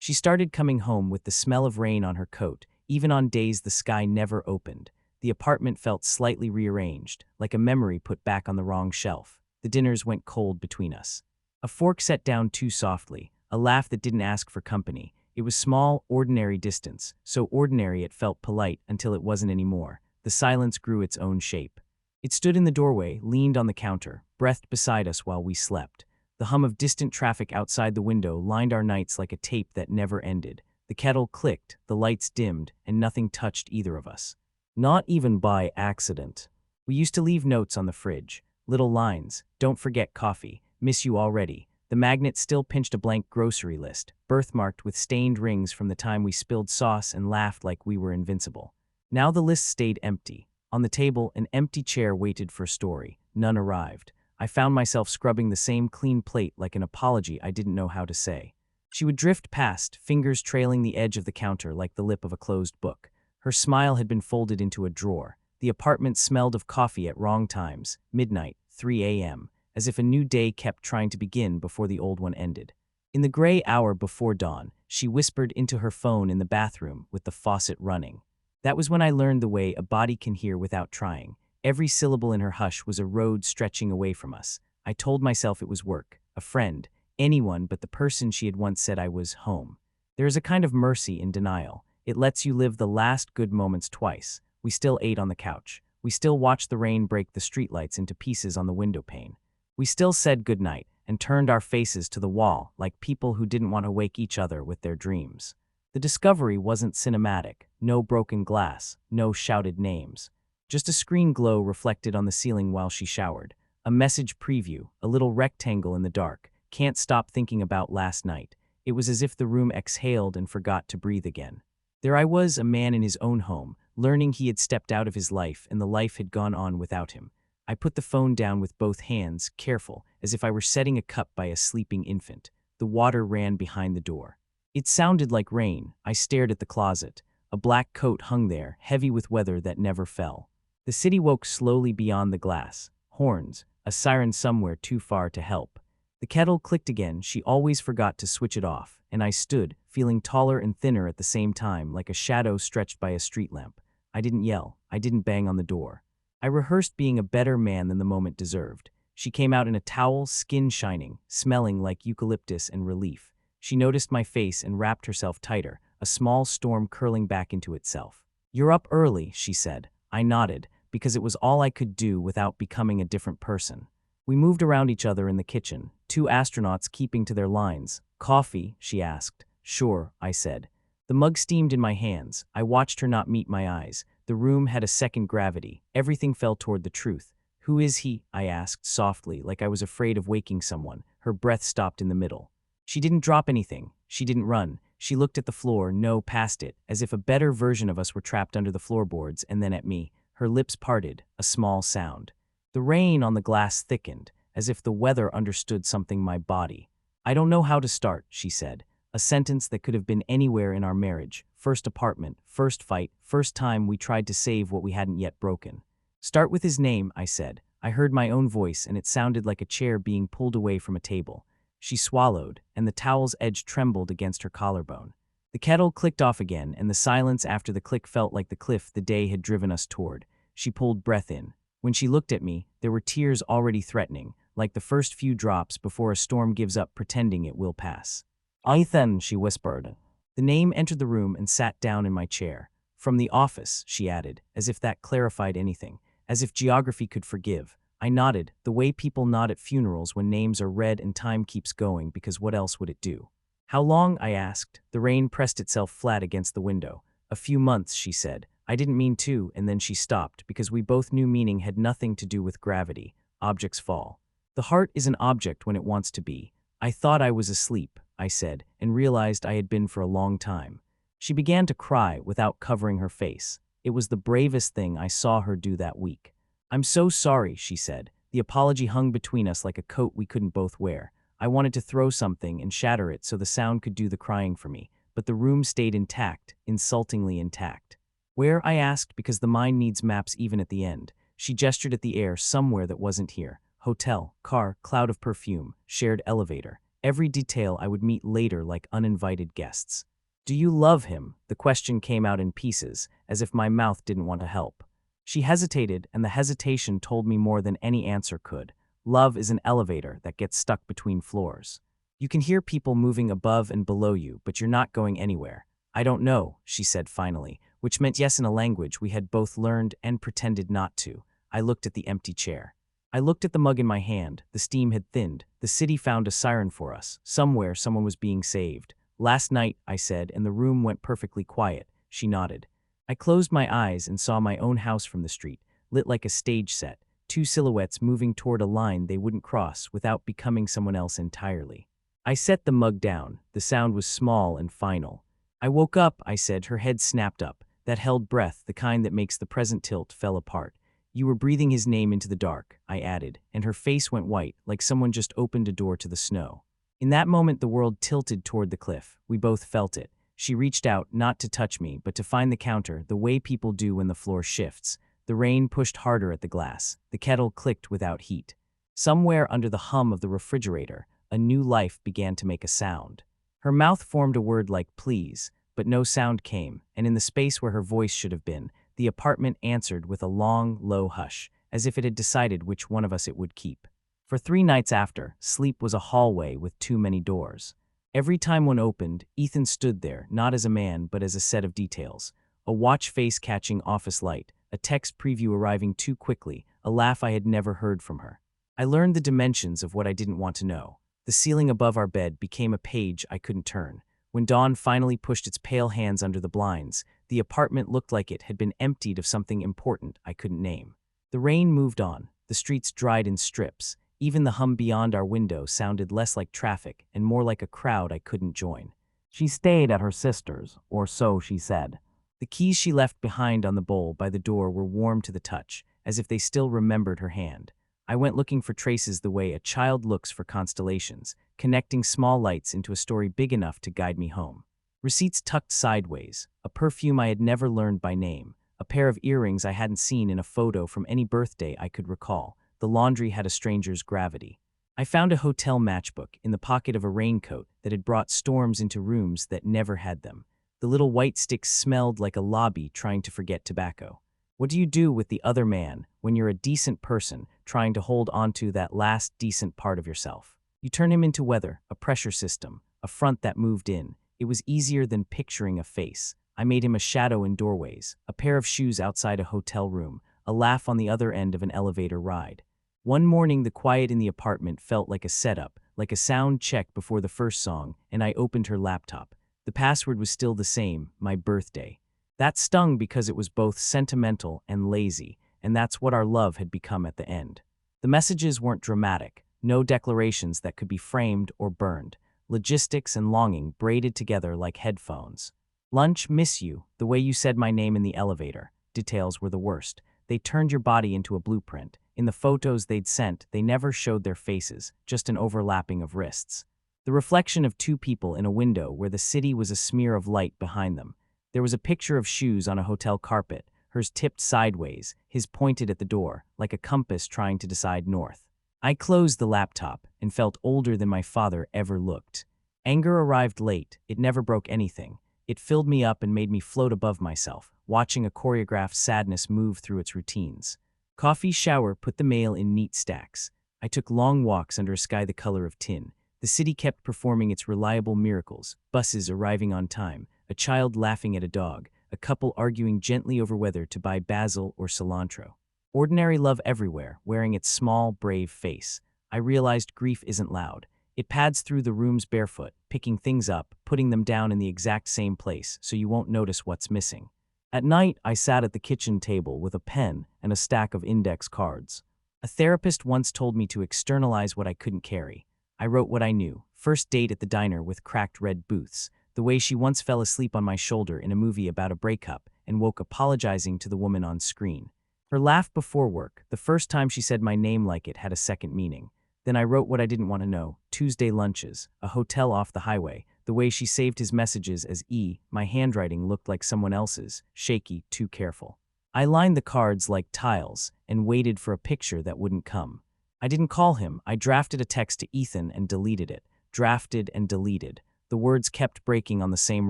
She started coming home with the smell of rain on her coat, even on days the sky never opened. The apartment felt slightly rearranged, like a memory put back on the wrong shelf. The dinners went cold between us. A fork set down too softly, a laugh that didn't ask for company. It was small, ordinary distance, so ordinary it felt polite until it wasn't anymore. The silence grew its own shape. It stood in the doorway, leaned on the counter, breathed beside us while we slept. The hum of distant traffic outside the window lined our nights like a tape that never ended. The kettle clicked, the lights dimmed, and nothing touched either of us. Not even by accident. We used to leave notes on the fridge. Little lines, "Don't forget coffee, miss you already." The magnet still pinched a blank grocery list, birthmarked with stained rings from the time we spilled sauce and laughed like we were invincible. Now the list stayed empty. On the table, an empty chair waited for a story. None arrived. I found myself scrubbing the same clean plate like an apology I didn't know how to say. She would drift past, fingers trailing the edge of the counter like the lip of a closed book. Her smile had been folded into a drawer. The apartment smelled of coffee at wrong times, midnight, 3 a.m., as if a new day kept trying to begin before the old one ended. In the gray hour before dawn, she whispered into her phone in the bathroom with the faucet running. That was when I learned the way a body can hear without trying. Every syllable in her hush was a road stretching away from us. I told myself it was work, a friend, anyone but the person she had once said I was home. There is a kind of mercy in denial. It lets you live the last good moments twice. We still ate on the couch. We still watched the rain break the streetlights into pieces on the window pane. We still said goodnight and turned our faces to the wall like people who didn't want to wake each other with their dreams. The discovery wasn't cinematic. No broken glass, no shouted names. Just a screen glow reflected on the ceiling while she showered. A message preview, a little rectangle in the dark. Can't stop thinking about last night. It was as if the room exhaled and forgot to breathe again. There I was, a man in his own home, learning he had stepped out of his life and the life had gone on without him. I put the phone down with both hands, careful, as if I were setting a cup by a sleeping infant. The water ran behind the door. It sounded like rain. I stared at the closet. A black coat hung there, heavy with weather that never fell. The city woke slowly beyond the glass. Horns, a siren somewhere too far to help. The kettle clicked again. She always forgot to switch it off, and I stood, feeling taller and thinner at the same time, like a shadow stretched by a street lamp. I didn't yell. I didn't bang on the door. I rehearsed being a better man than the moment deserved. She came out in a towel, skin shining, smelling like eucalyptus and relief. She noticed my face and wrapped herself tighter, a small storm curling back into itself. "You're up early," she said. I nodded, because it was all I could do without becoming a different person. We moved around each other in the kitchen, two astronauts keeping to their lines. "Coffee?" she asked. "Sure," I said. The mug steamed in my hands. I watched her not meet my eyes. The room had a second gravity. Everything fell toward the truth. "Who is he?" I asked softly, like I was afraid of waking someone. Her breath stopped in the middle. She didn't drop anything. She didn't run. She looked at the floor, no, past it, as if a better version of us were trapped under the floorboards, and then at me. Her lips parted, a small sound. The rain on the glass thickened, as if the weather understood something my body. "I don't know how to start," she said. A sentence that could have been anywhere in our marriage. First apartment, first fight, first time we tried to save what we hadn't yet broken. "Start with his name," I said. I heard my own voice, and it sounded like a chair being pulled away from a table. She swallowed, and the towel's edge trembled against her collarbone. The kettle clicked off again, and the silence after the click felt like the cliff the day had driven us toward. She pulled breath in. When she looked at me, there were tears already threatening, like the first few drops before a storm gives up pretending it will pass. "Ethan," she whispered. The name entered the room and sat down in my chair. "From the office," she added, as if that clarified anything, as if geography could forgive. I nodded, the way people nod at funerals when names are read and time keeps going, because what else would it do? "How long?" I asked. The rain pressed itself flat against the window. "A few months," she said. I didn't mean to, and then she stopped, because we both knew meaning had nothing to do with gravity. Objects fall. The heart is an object when it wants to be. "I thought I was asleep," I said, and realized I had been for a long time. She began to cry without covering her face. It was the bravest thing I saw her do that week. "I'm so sorry," she said. The apology hung between us like a coat we couldn't both wear. I wanted to throw something and shatter it so the sound could do the crying for me, but the room stayed intact, insultingly intact. "Where?" I asked, because the mind needs maps even at the end. She gestured at the air somewhere that wasn't here. Hotel, car, cloud of perfume, shared elevator. every detail I would meet later like uninvited guests. Do you love him? The question came out in pieces, as if my mouth didn't want to help. She hesitated, and the hesitation told me more than any answer could. Love is an elevator that gets stuck between floors. You can hear people moving above and below you, but you're not going anywhere. I don't know, she said finally, which meant yes in a language we had both learned and pretended not to. I looked at the empty chair. I looked at the mug in my hand. The steam had thinned. The city found a siren for us. Somewhere, someone was being saved. Last night, I said, and the room went perfectly quiet. She nodded. I closed my eyes and saw my own house from the street, lit like a stage set, two silhouettes moving toward a line they wouldn't cross without becoming someone else entirely. I set the mug down. The sound was small and final. I woke up, I said, her head snapped up. That held breath, the kind that makes the present tilt, fell apart. You were breathing his name into the dark, I added, and her face went white, like someone just opened a door to the snow. In that moment, the world tilted toward the cliff. We both felt it. She reached out, not to touch me, but to find the counter, the way people do when the floor shifts. The rain pushed harder at the glass. The kettle clicked without heat. Somewhere under the hum of the refrigerator, a new life began to make a sound. Her mouth formed a word like please, but no sound came, and in the space where her voice should have been, the apartment answered with a long, low hush, as if it had decided which one of us it would keep. For 3 nights after, sleep was a hallway with too many doors. Every time one opened, Ethan stood there, not as a man, but as a set of details. A watch face catching office light, a text preview arriving too quickly, a laugh I had never heard from her. I learned the dimensions of what I didn't want to know. The ceiling above our bed became a page I couldn't turn. When dawn finally pushed its pale hands under the blinds, the apartment looked like it had been emptied of something important I couldn't name. The rain moved on. The streets dried in strips. Even the hum beyond our window sounded less like traffic and more like a crowd I couldn't join. She stayed at her sister's, or so she said. The keys she left behind on the bowl by the door were warm to the touch, as if they still remembered her hand. I went looking for traces the way a child looks for constellations, connecting small lights into a story big enough to guide me home. Receipts tucked sideways, a perfume I had never learned by name, a pair of earrings I hadn't seen in a photo from any birthday I could recall. The laundry had a stranger's gravity. I found a hotel matchbook in the pocket of a raincoat that had brought storms into rooms that never had them. The little white sticks smelled like a lobby trying to forget tobacco. What do you do with the other man when you're a decent person trying to hold onto that last decent part of yourself? You turn him into weather, a pressure system, a front that moved in. It was easier than picturing a face. I made him a shadow in doorways, a pair of shoes outside a hotel room, a laugh on the other end of an elevator ride. One morning, the quiet in the apartment felt like a setup, like a sound check before the first song, and I opened her laptop. The password was still the same, my birthday. That stung because it was both sentimental and lazy, and that's what our love had become at the end. The messages weren't dramatic, no declarations that could be framed or burned. Logistics and longing braided together like headphones. Lunch, miss you, the way you said my name in the elevator. Details were the worst. They turned your body into a blueprint. In the photos they'd sent, they never showed their faces, just an overlapping of wrists. The reflection of 2 people in a window where the city was a smear of light behind them. There was a picture of shoes on a hotel carpet, hers tipped sideways, his pointed at the door, like a compass trying to decide north. I closed the laptop and felt older than my father ever looked. Anger arrived late. It never broke anything. It filled me up and made me float above myself, watching a choreographed sadness move through its routines. Coffee, shower, put the mail in neat stacks. I took long walks under a sky the color of tin. The city kept performing its reliable miracles, buses arriving on time, a child laughing at a dog, a couple arguing gently over whether to buy basil or cilantro. Ordinary love everywhere, wearing its small, brave face. I realized grief isn't loud. It pads through the rooms barefoot, picking things up, putting them down in the exact same place so you won't notice what's missing. At night, I sat at the kitchen table with a pen and a stack of index cards. A therapist once told me to externalize what I couldn't carry. I wrote what I knew. First date at the diner with cracked red booths. The way she once fell asleep on my shoulder in a movie about a breakup and woke apologizing to the woman on screen. Her laugh before work, the first time she said my name like it had a second meaning. Then I wrote what I didn't want to know. Tuesday lunches, a hotel off the highway. The way she saved his messages as E, my handwriting looked like someone else's, shaky, too careful. I lined the cards like tiles and waited for a picture that wouldn't come. I didn't call him. I drafted a text to Ethan and deleted it. drafted and deleted. The words kept breaking on the same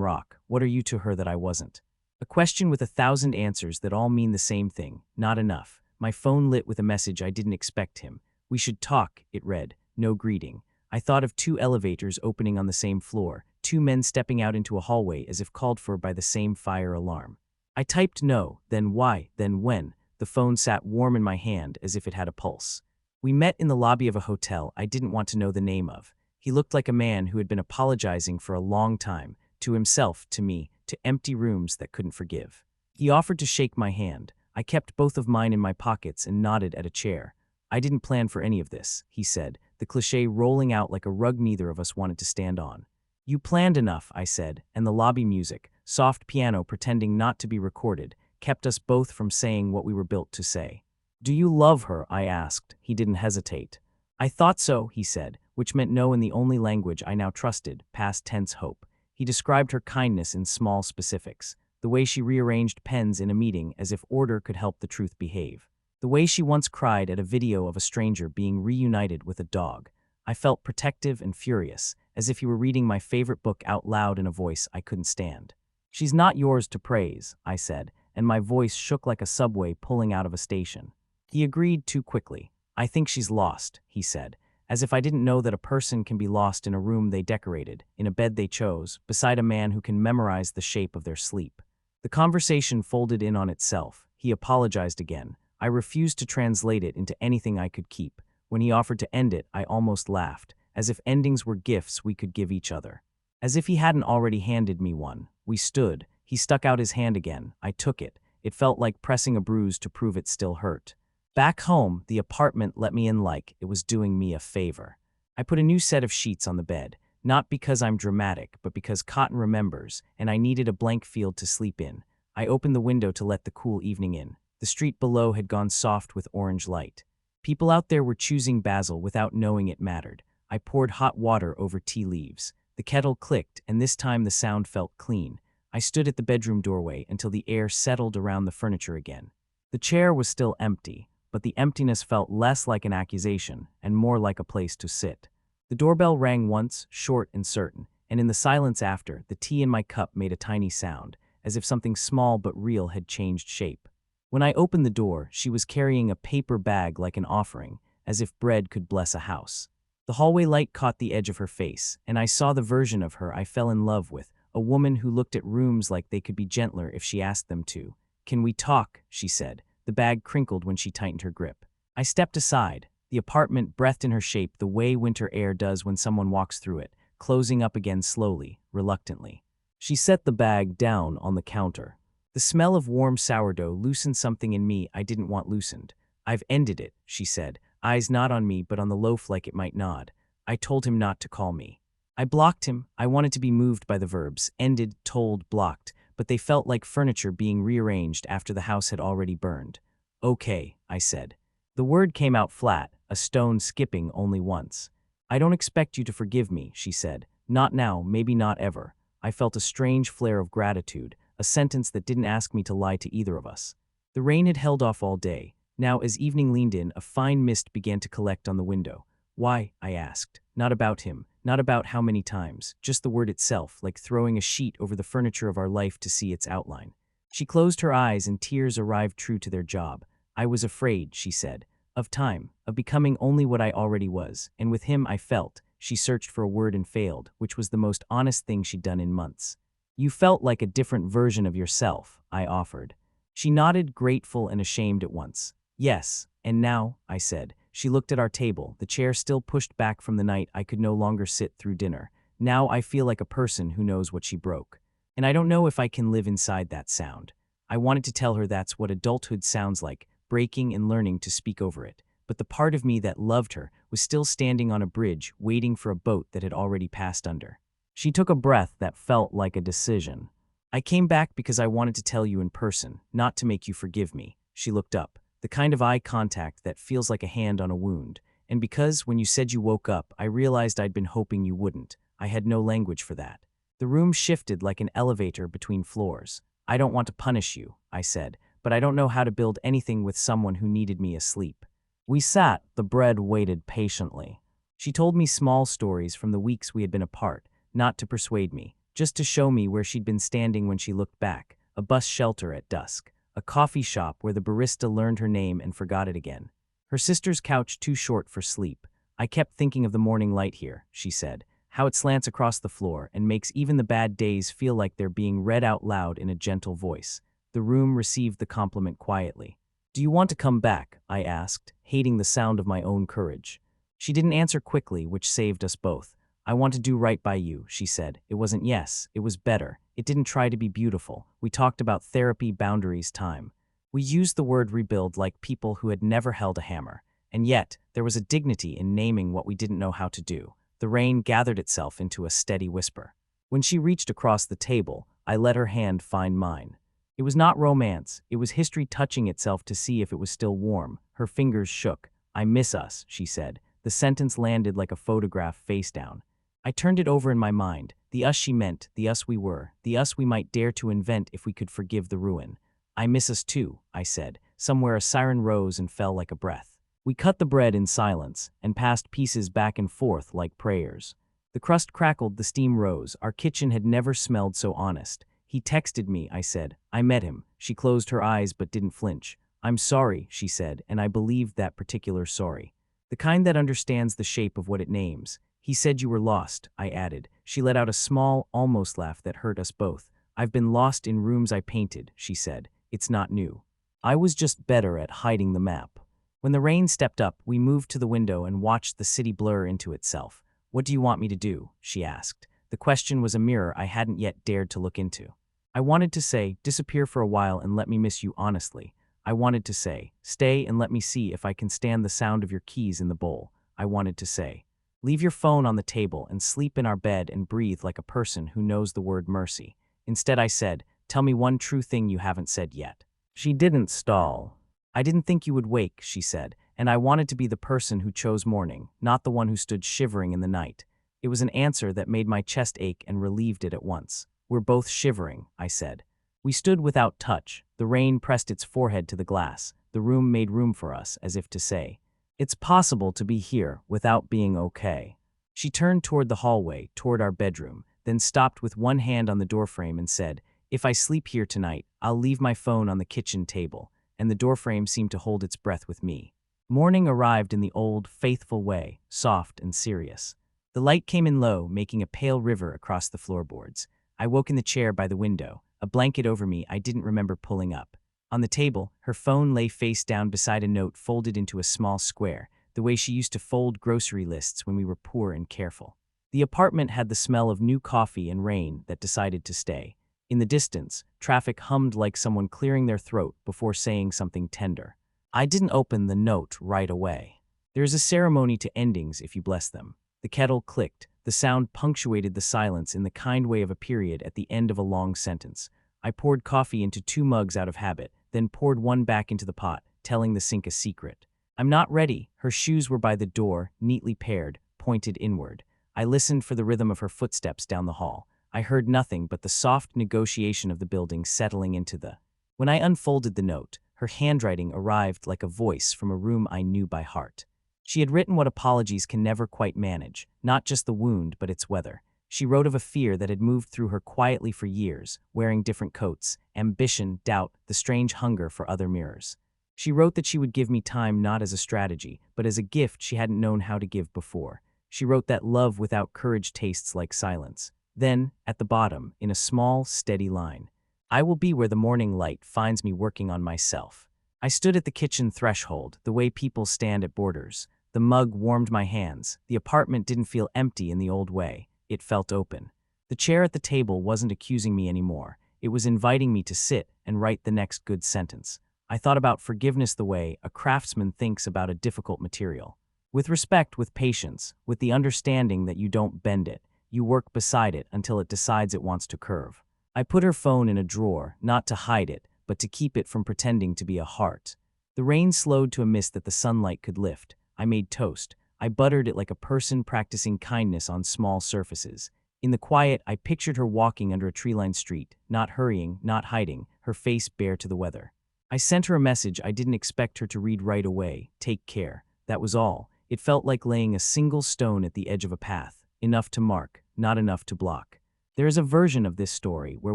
rock. What are you to her that I wasn't? A question with 1,000 answers that all mean the same thing. Not enough. My phone lit with a message I didn't expect him. We should talk, it read. No greeting. I thought of 2 elevators opening on the same floor, 2 men stepping out into a hallway as if called for by the same fire alarm. I typed no, then why, then when. The phone sat warm in my hand as if it had a pulse. We met in the lobby of a hotel I didn't want to know the name of. He looked like a man who had been apologizing for a long time, to himself, to me, to empty rooms that couldn't forgive. He offered to shake my hand. I kept both of mine in my pockets and nodded at a chair. I didn't plan for any of this, he said, the cliché rolling out like a rug neither of us wanted to stand on. You planned enough, I said, and the lobby music, soft piano pretending not to be recorded, kept us both from saying what we were built to say. Do you love her? I asked. He didn't hesitate. I thought so, he said, which meant no in the only language I now trusted, past tense hope. He described her kindness in small specifics, the way she rearranged pens in a meeting as if order could help the truth behave, the way she once cried at a video of a stranger being reunited with a dog. I felt protective and furious, as if he were reading my favorite book out loud in a voice I couldn't stand. She's not yours to praise, I said, and my voice shook like a subway pulling out of a station. He agreed too quickly. I think she's lost, he said, as if I didn't know that a person can be lost in a room they decorated, in a bed they chose, beside a man who can memorize the shape of their sleep. The conversation folded in on itself. He apologized again. I refused to translate it into anything I could keep. When he offered to end it, I almost laughed, as if endings were gifts we could give each other. As if he hadn't already handed me one. We stood. He stuck out his hand again. I took it. It felt like pressing a bruise to prove it still hurt. Back home, the apartment let me in like it was doing me a favor. I put a new set of sheets on the bed, not because I'm dramatic, but because cotton remembers, and I needed a blank field to sleep in. I opened the window to let the cool evening in. The street below had gone soft with orange light. People out there were choosing basil without knowing it mattered. I poured hot water over tea leaves. The kettle clicked, and this time the sound felt clean. I stood at the bedroom doorway until the air settled around the furniture again. The chair was still empty, but the emptiness felt less like an accusation and more like a place to sit. The doorbell rang once, short and certain, and in the silence after, the tea in my cup made a tiny sound, as if something small but real had changed shape. When I opened the door, she was carrying a paper bag like an offering, as if bread could bless a house. The hallway light caught the edge of her face, and I saw the version of her I fell in love with, a woman who looked at rooms like they could be gentler if she asked them to. Can we talk? She said. The bag crinkled when she tightened her grip. I stepped aside. The apartment breathed in her shape the way winter air does when someone walks through it, closing up again slowly, reluctantly. She set the bag down on the counter. The smell of warm sourdough loosened something in me I didn't want loosened. I've ended it, she said, eyes not on me but on the loaf like it might nod. I told him not to call me. I blocked him. I wanted to be moved by the verbs, ended, told, blocked, but they felt like furniture being rearranged after the house had already burned. Okay, I said. The word came out flat, a stone skipping only once. I don't expect you to forgive me, she said. Not now, maybe not ever. I felt a strange flare of gratitude, a sentence that didn't ask me to lie to either of us. The rain had held off all day. Now, as evening leaned in, a fine mist began to collect on the window. Why? I asked. Not about him, not about how many times, just the word itself, like throwing a sheet over the furniture of our life to see its outline. She closed her eyes and tears arrived true to their job. I was afraid, she said, of time, of becoming only what I already was, and with him I felt. She searched for a word and failed, which was the most honest thing she'd done in months. You felt like a different version of yourself, I offered. She nodded, grateful and ashamed at once. Yes, and now, I said. She looked at our table, the chair still pushed back from the night I could no longer sit through dinner. Now I feel like a person who knows what she broke. And I don't know if I can live inside that sound. I wanted to tell her that's what adulthood sounds like, breaking and learning to speak over it. But the part of me that loved her was still standing on a bridge, waiting for a boat that had already passed under. She took a breath that felt like a decision. I came back because I wanted to tell you in person, not to make you forgive me. She looked up. The kind of eye contact that feels like a hand on a wound. And because, when you said you woke up, I realized I'd been hoping you wouldn't. I had no language for that. The room shifted like an elevator between floors. I don't want to punish you, I said, but I don't know how to build anything with someone who needed me asleep. We sat, the bread waited patiently. She told me small stories from the weeks we had been apart, not to persuade me, just to show me where she'd been standing when she looked back, a bus shelter at dusk, a coffee shop where the barista learned her name and forgot it again. Her sister's couch too short for sleep. I kept thinking of the morning light here, she said, how it slants across the floor and makes even the bad days feel like they're being read out loud in a gentle voice. The room received the compliment quietly. Do you want to come back? I asked, hating the sound of my own courage. She didn't answer quickly, which saved us both. I want to do right by you, she said. It wasn't yes, it was better. It didn't try to be beautiful. We talked about therapy, boundaries, time. We used the word rebuild like people who had never held a hammer. And yet, there was a dignity in naming what we didn't know how to do. The rain gathered itself into a steady whisper. When she reached across the table, I let her hand find mine. It was not romance, it was history touching itself to see if it was still warm. Her fingers shook. I miss us, she said. The sentence landed like a photograph face down. I turned it over in my mind. The us she meant, the us we were, the us we might dare to invent if we could forgive the ruin. I miss us too, I said. Somewhere a siren rose and fell like a breath. We cut the bread in silence and passed pieces back and forth like prayers. The crust crackled, the steam rose. Our kitchen had never smelled so honest. He texted me, I said. I met him. She closed her eyes but didn't flinch. I'm sorry, she said, and I believed that particular sorry. The kind that understands the shape of what it names. He said you were lost, I added. She let out a small, almost laugh that hurt us both. I've been lost in rooms I painted, she said. It's not new. I was just better at hiding the map. When the rain stepped up, we moved to the window and watched the city blur into itself. What do you want me to do? She asked. The question was a mirror I hadn't yet dared to look into. I wanted to say, disappear for a while and let me miss you honestly. I wanted to say, stay and let me see if I can stand the sound of your keys in the bowl. I wanted to say, leave your phone on the table and sleep in our bed and breathe like a person who knows the word mercy. Instead I said, tell me one true thing you haven't said yet. She didn't stall. I didn't think you would wake, she said, and I wanted to be the person who chose morning, not the one who stood shivering in the night. It was an answer that made my chest ache and relieved it at once. We're both shivering, I said. We stood without touch. The rain pressed its forehead to the glass. The room made room for us, as if to say, it's possible to be here without being okay. She turned toward the hallway, toward our bedroom, then stopped with one hand on the doorframe and said, if I sleep here tonight, I'll leave my phone on the kitchen table, and the doorframe seemed to hold its breath with me. Morning arrived in the old, faithful way, soft and serious. The light came in low, making a pale river across the floorboards. I woke in the chair by the window, a blanket over me I didn't remember pulling up. On the table, her phone lay face down beside a note folded into a small square, the way she used to fold grocery lists when we were poor and careful. The apartment had the smell of new coffee and rain that decided to stay. In the distance, traffic hummed like someone clearing their throat before saying something tender. I didn't open the note right away. There is a ceremony to endings if you bless them. The kettle clicked. The sound punctuated the silence in the kind way of a period at the end of a long sentence. I poured coffee into 2 mugs out of habit, then poured one back into the pot, telling the sink a secret. I'm not ready. Her shoes were by the door, neatly paired, pointed inward. I listened for the rhythm of her footsteps down the hall. I heard nothing but the soft negotiation of the building settling into the... When I unfolded the note, her handwriting arrived like a voice from a room I knew by heart. She had written what apologies can never quite manage, not just the wound but its weather. She wrote of a fear that had moved through her quietly for years, wearing different coats, ambition, doubt, the strange hunger for other mirrors. She wrote that she would give me time not as a strategy, but as a gift she hadn't known how to give before. She wrote that love without courage tastes like silence. Then, at the bottom, in a small, steady line, I will be where the morning light finds me working on myself. I stood at the kitchen threshold, the way people stand at borders. The mug warmed my hands. The apartment didn't feel empty in the old way. It felt open. The chair at the table wasn't accusing me anymore. It was inviting me to sit and write the next good sentence. I thought about forgiveness the way a craftsman thinks about a difficult material. With respect, with patience, with the understanding that you don't bend it. You work beside it until it decides it wants to curve. I put her phone in a drawer, not to hide it, but to keep it from pretending to be a heart. The rain slowed to a mist that the sunlight could lift. I made toast. I buttered it like a person practicing kindness on small surfaces. In the quiet, I pictured her walking under a tree-lined street, not hurrying, not hiding, her face bare to the weather. I sent her a message I didn't expect her to read right away. Take care. That was all. It felt like laying a single stone at the edge of a path, enough to mark, not enough to block. There is a version of this story where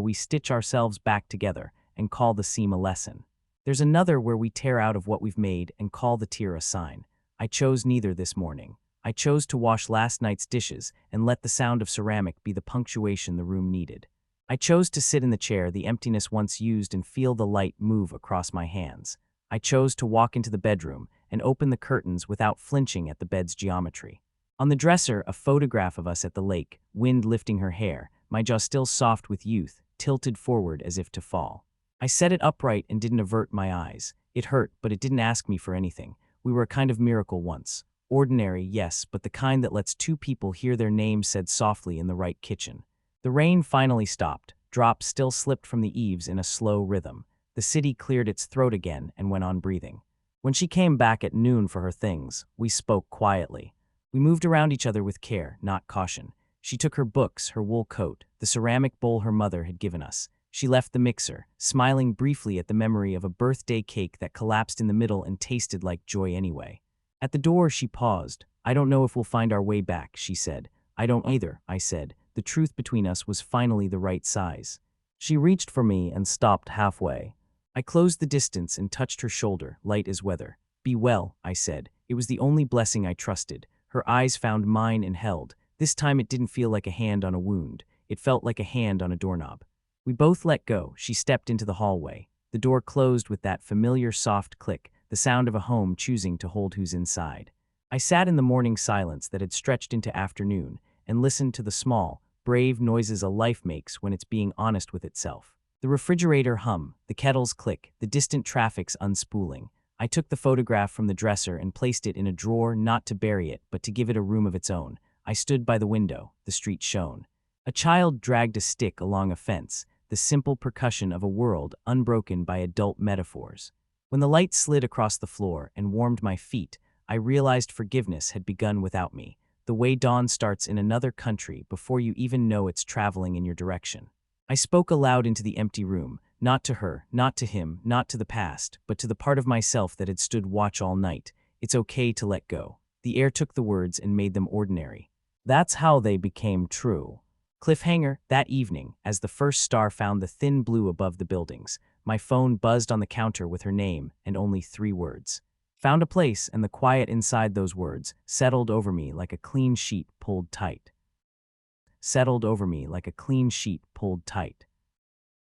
we stitch ourselves back together and call the seam a lesson. There's another where we tear out of what we've made and call the tear a sign. I chose neither this morning. I chose to wash last night's dishes and let the sound of ceramic be the punctuation the room needed. I chose to sit in the chair the emptiness once used and feel the light move across my hands. I chose to walk into the bedroom and open the curtains without flinching at the bed's geometry. On the dresser, a photograph of us at the lake, wind lifting her hair, my jaw still soft with youth, tilted forward as if to fall. I set it upright and didn't avert my eyes. It hurt, but it didn't ask me for anything. We were a kind of miracle once. Ordinary, yes, but the kind that lets two people hear their names said softly in the right kitchen. The rain finally stopped. Drops still slipped from the eaves in a slow rhythm. The city cleared its throat again and went on breathing. When she came back at noon for her things, we spoke quietly. We moved around each other with care, not caution. She took her books, her wool coat, the ceramic bowl her mother had given us. She left the mixer, smiling briefly at the memory of a birthday cake that collapsed in the middle and tasted like joy anyway. At the door, she paused. "I don't know if we'll find our way back," she said. "I don't either," I said. The truth between us was finally the right size. She reached for me and stopped halfway. I closed the distance and touched her shoulder, light as weather. "Be well," I said. It was the only blessing I trusted. Her eyes found mine and held. This time it didn't feel like a hand on a wound. It felt like a hand on a doorknob. We both let go. She stepped into the hallway. The door closed with that familiar soft click, the sound of a home choosing to hold who's inside. I sat in the morning silence that had stretched into afternoon and listened to the small, brave noises a life makes when it's being honest with itself. The refrigerator hum, the kettles click, the distant traffic's unspooling. I took the photograph from the dresser and placed it in a drawer, not to bury it, but to give it a room of its own. I stood by the window. The street shone. A child dragged a stick along a fence, the simple percussion of a world unbroken by adult metaphors. When the light slid across the floor and warmed my feet, I realized forgiveness had begun without me, the way dawn starts in another country before you even know it's traveling in your direction. I spoke aloud into the empty room, not to her, not to him, not to the past, but to the part of myself that had stood watch all night. It's okay to let go. The air took the words and made them ordinary. That's how they became true. Cliffhanger, that evening, as the first star found the thin blue above the buildings, my phone buzzed on the counter with her name and only 3 words. Found a place, and the quiet inside those words settled over me like a clean sheet pulled tight. Settled over me like a clean sheet pulled tight.